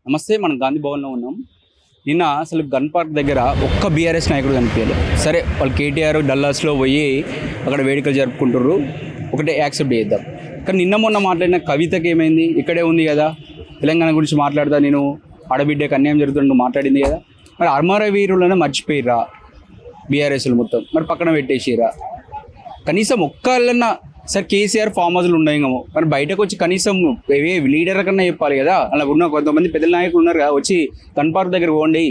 నమస్తే, మనం గాంధీ భవన్లో ఉన్నాం. నిన్న అసలు గన్ పార్క్ దగ్గర ఒక్క బీఆర్ఎస్ నాయకుడు కనిపించలేదు. సరే, వాళ్ళు కేటీఆర్ డల్లాస్లో పోయి అక్కడ వేడుకలు జరుపుకుంటారు, ఒకటే యాక్సెప్ట్ చేద్దాం. కానీ నిన్న మొన్న మాట్లాడిన కవితకి ఏమైంది? ఇక్కడే ఉంది కదా, తెలంగాణ గురించి మాట్లాడదా, నేను ఆడబిడ్డకి అన్యాయం జరుగుతుంటూ మాట్లాడింది కదా. మరి అమరవీరులను మర్చిపోయిర్రా బీఆర్ఎస్లు మొత్తం, మరి పక్కన పెట్టేసిరా? కనీసం ఒక్కళ్ళన్నా సార్ కేసీఆర్ ఫామ్ హౌస్లు ఉన్నాయేమో, మరి బయటకు వచ్చి కనీసం ఏ లీడర్ కన్నా చెప్పాలి కదా. అలా ఉన్న కొంతమంది పెద్ద నాయకులు ఉన్నారు కదా, వచ్చి గన్ పార్క్ దగ్గర పోండి,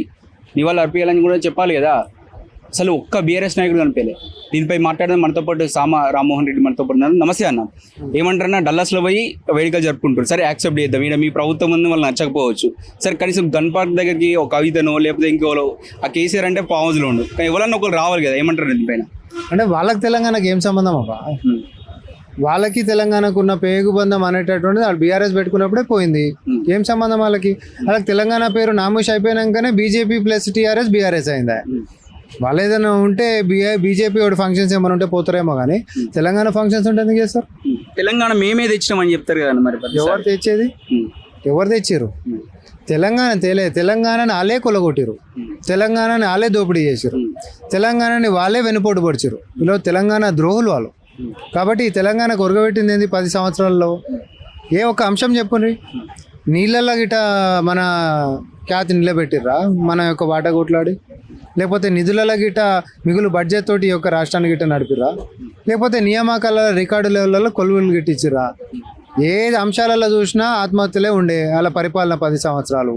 నివాళులు అర్పించాలని కూడా చెప్పాలి కదా. అసలు ఒక్క బీఆర్ఎస్ నాయకుడు కనిపించలే. దీనిపై మాట్లాడడం మనతో పాటు రామ్మోహన్ రెడ్డి మనతో పాటు ఉన్నారు. నమస్తే అన్న, ఏమంటారన్నా? డల్లాస్లో పోయి వేడుకలు జరుపుకుంటారు, సరే యాక్సెప్ట్ చేద్దాం, ఈడ మీ ప్రభుత్వం ముందు వాళ్ళు నచ్చకపోవచ్చు. సరే కనీసం గన్ పార్క్ దగ్గరికి ఒక కవితనో లేకపోతే ఇంకోలో, ఆ కేసీఆర్ అంటే ఫామ్ హౌస్లో ఉండు, కానీ ఎవరన్నా ఒకరు రావాలి కదా. ఏమంటారు దీనిపైన? అంటే వాళ్ళకి తెలంగాణకి ఏం సంబంధం అబ్బా? వాళ్ళకి తెలంగాణకు ఉన్న పేగుబంధం అనేటటువంటిది వాళ్ళు బీఆర్ఎస్ పెట్టుకున్నప్పుడే పోయింది. ఏం సంబంధం వాళ్ళకి? వాళ్ళకి తెలంగాణ పేరు నామూష్ అయిపోయినాకనే బీజేపీ ప్లస్ టీఆర్ఎస్ బీఆర్ఎస్ అయిందా? వాళ్ళు ఏదైనా ఉంటే బీజేపీ వాడు ఫంక్షన్స్ ఏమైనా ఉంటే పోతారేమో, కానీ తెలంగాణ ఫంక్షన్స్ ఉంటే ఎందుకు చేస్తారు? తెలంగాణ మేమే తెచ్చినామని చెప్తారు కదా. మరి ఎవరు తెచ్చేది? ఎవరు తెచ్చారు? తెలంగాణ తెలంగాణని వాళ్ళే కొలగొట్టారు, తెలంగాణని వాళ్ళే దోపిడీ చేశారు, తెలంగాణని వాళ్ళే వెనుపోటు పడిచారు. ఇలా తెలంగాణ ద్రోహులు వాళ్ళు. కాబట్టి తెలంగాణకు ఒరగబెట్టింది ఏంది 10 సంవత్సరాల్లో? ఏ ఒక్క అంశం చెప్పుండ్రి. నీళ్ళల్లో గిట మన ఖ్యాతి నిలబెట్టిర్రా మన యొక్క వాటా కొట్లాడి? లేకపోతే నిధులలో గిట మిగులు బడ్జెట్ తోటి ఈ యొక్క రాష్ట్రాన్ని గిట్ట నడిపిర్రా? లేకపోతే నియామకాల రికార్డు లెవెల్లో కొలువులు గిట్టిచ్చిర్రా? ఏ అంశాలలో చూసినా ఆత్మహత్యలే ఉండే వాళ్ళ పరిపాలన 10 సంవత్సరాలు.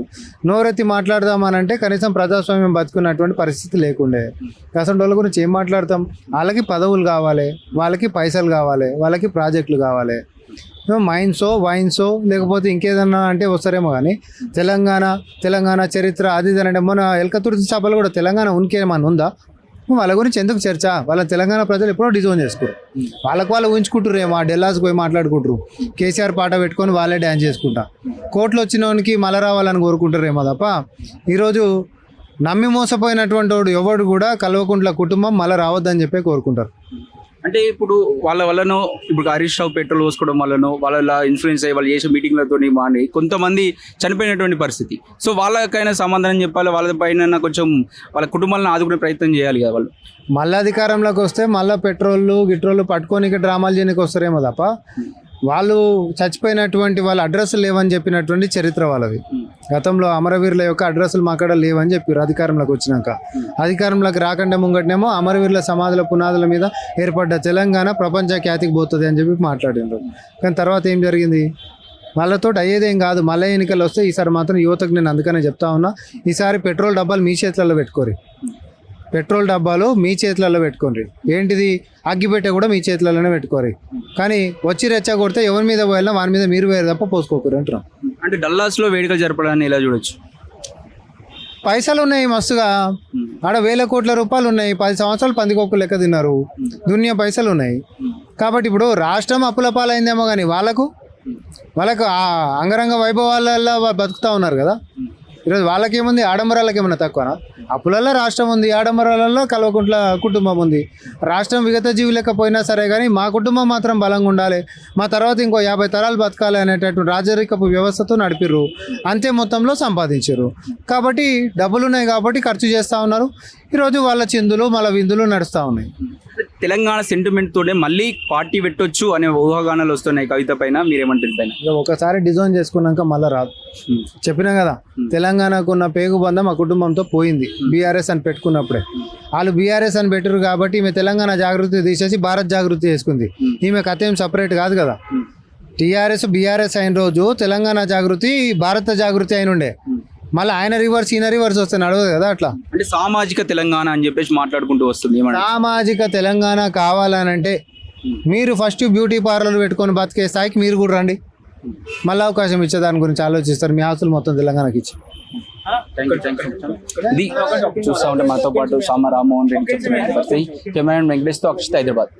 నోరెత్తి మాట్లాడదామనంటే కనీసం ప్రజాస్వామ్యం బతుకున్నటువంటి పరిస్థితి లేకుండే. అసలు వాళ్ళ గురించి ఏం మాట్లాడతాం? వాళ్ళకి పదవులు కావాలి, వాళ్ళకి పైసలు కావాలి, వాళ్ళకి ప్రాజెక్టులు కావాలి. మైన్సో వైన్సో లేకపోతే ఇంకేదన్నా అంటే వస్తారేమో, కానీ తెలంగాణ చరిత్ర అది ఇది అంటే మొన్న ఎల్కతుర్తి సభలో కూడా తెలంగాణ ఉనికేమన్నా ఉందా? వాళ్ళ గురించి ఎందుకు చర్చ? వాళ్ళ తెలంగాణ ప్రజలు ఎప్పుడో డిజైన్ చేసుకోరు. వాళ్ళకు వాళ్ళు ఊహించుకుంటారు, మా డెల్లాస్కి పోయి మాట్లాడుకుంటారు, కేసీఆర్ పాట పెట్టుకొని వాళ్ళే డ్యాన్స్ చేసుకుంటా. కోట్లు వచ్చిన వానికి మళ్ళీ రావాలని కోరుకుంటారేమో తప్ప ఈరోజు నమ్మి మోసపోయినటువంటి వాడు ఎవడు కూడా కల్వకుంట్ల కుటుంబం మళ్ళీ రావద్దని చెప్పి కోరుకుంటారు. అంటే ఇప్పుడు వాళ్ళ వల్లనో, ఇప్పుడు హరీష్ రావు పెట్రోల్ పోసుకోవడం వల్లనో, వాళ్ళ ఇన్ఫ్లుయెన్స్ అయ్యి వాళ్ళు చేసే మీటింగ్లతో మాని కొంతమంది చనిపోయినటువంటి పరిస్థితి. సో వాళ్ళకైనా సమాధానం చెప్పాలి, వాళ్ళ పైన కొంచెం వాళ్ళ కుటుంబాలను ఆదుకునే ప్రయత్నం చేయాలి కదా వాళ్ళు. మళ్ళీ అధికారంలోకి వస్తే మళ్ళీ గిట్రోళ్ళు పట్టుకొని డ్రామాలు చేయడానికి వస్తారేమో తప్ప వాళ్ళు చచ్చిపోయినటువంటి వాళ్ళ అడ్రస్లు లేవని చెప్పినటువంటి చరిత్ర వాళ్ళది. గతంలో అమరవీరుల యొక్క అడ్రస్లు మా కాడ లేవని చెప్పారు అధికారంలోకి వచ్చినాక. అధికారంలోకి రాకుండా ముంగటనేమో అమరవీరుల సమాధుల పునాదుల మీద ఏర్పడ్డ తెలంగాణ ప్రపంచ ఖ్యాతికి పోతుంది అని చెప్పి మాట్లాడినారు. కానీ తర్వాత ఏం జరిగింది? వాళ్ళతో అయ్యేదేం కాదు. మళ్ళీ ఎన్నికలు వస్తే ఈసారి మాత్రం యువతకు నేను అందుకనే చెప్తా ఉన్నా, ఈసారి పెట్రోల్ డబ్బాలు మీ చేతులలో పెట్టుకోరు. పెట్రోల్ డబ్బాలు మీ చేతులలో పెట్టుకోండి. ఏంటిది? అగ్గిపెట్టె కూడా మీ చేతులలోనే పెట్టుకోరు. కానీ వచ్చి రెచ్చగొడితే ఎవరి మీద పోయినా వాని మీద మీరు వేరు తప్ప పోసుకోకూరు అంటున్నాం. అంటే డల్లాస్లో వేడుకలు జరపడాన్ని ఎలా చూడొచ్చు? పైసలు ఉన్నాయి మస్తుగా, ఆడ 1000 కోట్ల రూపాయలు ఉన్నాయి. 10 సంవత్సరాలు పందికొక్కు లెక్క తిన్నారు, దునియా పైసలు ఉన్నాయి. కాబట్టి ఇప్పుడు రాష్ట్రం అప్పుల పాలైందేమో, కానీ వాళ్ళకు అంగరంగ వైభవాలలో బతుకుతూ ఉన్నారు కదా. ఈరోజు వాళ్ళకేముంది? ఆడంబరాలకు ఏమన్నా తక్కువనా? అప్పులలో రాష్ట్రం ఉంది, ఆడంబరాలలో కల్వకుంట్ల కుటుంబం ఉంది. రాష్ట్రం విగత జీవి లేకపోయినా సరే కానీ మా కుటుంబం మాత్రం బలంగా ఉండాలి, మా తర్వాత ఇంకో 50 తరాలు బతకాలి అనేటటువంటి రాజరికపు వ్యవస్థతో నడిపిర్రు. అంతే మొత్తంలో సంపాదించారు. కాబట్టి డబ్బులు ఉన్నాయి కాబట్టి ఖర్చు చేస్తూ ఉన్నారు. ఈరోజు వాళ్ళ చిందులు మళ్ళీ విందులు నడుస్తూ ఉన్నాయి. తెలంగాణ సెంటిమెంట్ తోనే మళ్ళీ పార్టీ పెట్టొచ్చు అనే ఊహాగానాలు వస్తున్నాయి కవిత పైన, మీరేమంటారు పైన? ఒకసారి డిజైన్ చేసుకున్నాక మళ్ళీ రాదు. చెప్పినా కదా, తెలంగాణకు ఉన్న పేగుబంధం మా కుటుంబంతో పోయింది బీఆర్ఎస్ అని పెట్టుకున్నప్పుడే. వాళ్ళు బీఆర్ఎస్ అని పెట్టారు కాబట్టి ఈమె తెలంగాణ జాగృతి తీసేసి భారత్ జాగృతి చేసుకుంది. ఈమె కథ ఏం సపరేట్ కాదు కదా. టీఆర్ఎస్ బీఆర్ఎస్ అయిన రోజు తెలంగాణ జాగృతి భారత జాగృతి అయిన ఉండే. మళ్ళీ ఆయన రివర్స్ ఈయన రివర్స్ వస్తే నడవదు కదా. అట్లా అంటే సామాజిక తెలంగాణ అని చెప్పేసి మాట్లాడుకుంటూ వస్తుంది. సామాజిక తెలంగాణ కావాలనంటే మీరు ఫస్ట్ బ్యూటీ పార్లర్ పెట్టుకొని బతికే స్థాయికి మీరు కూడా రండి. మళ్ళీ అవకాశం ఇచ్చే దాని గురించి ఆలోచిస్తారు. మీ ఆస్తులు మొత్తం తెలంగాణకి ఇచ్చి. ఇది చూస్తూ ఉంటే మనతో పాటు రామ్మోహన్ రెడ్డి చెప్తున్న కెమెరా వెంకటేష్తో అక్షిత్, హైదరాబాద్.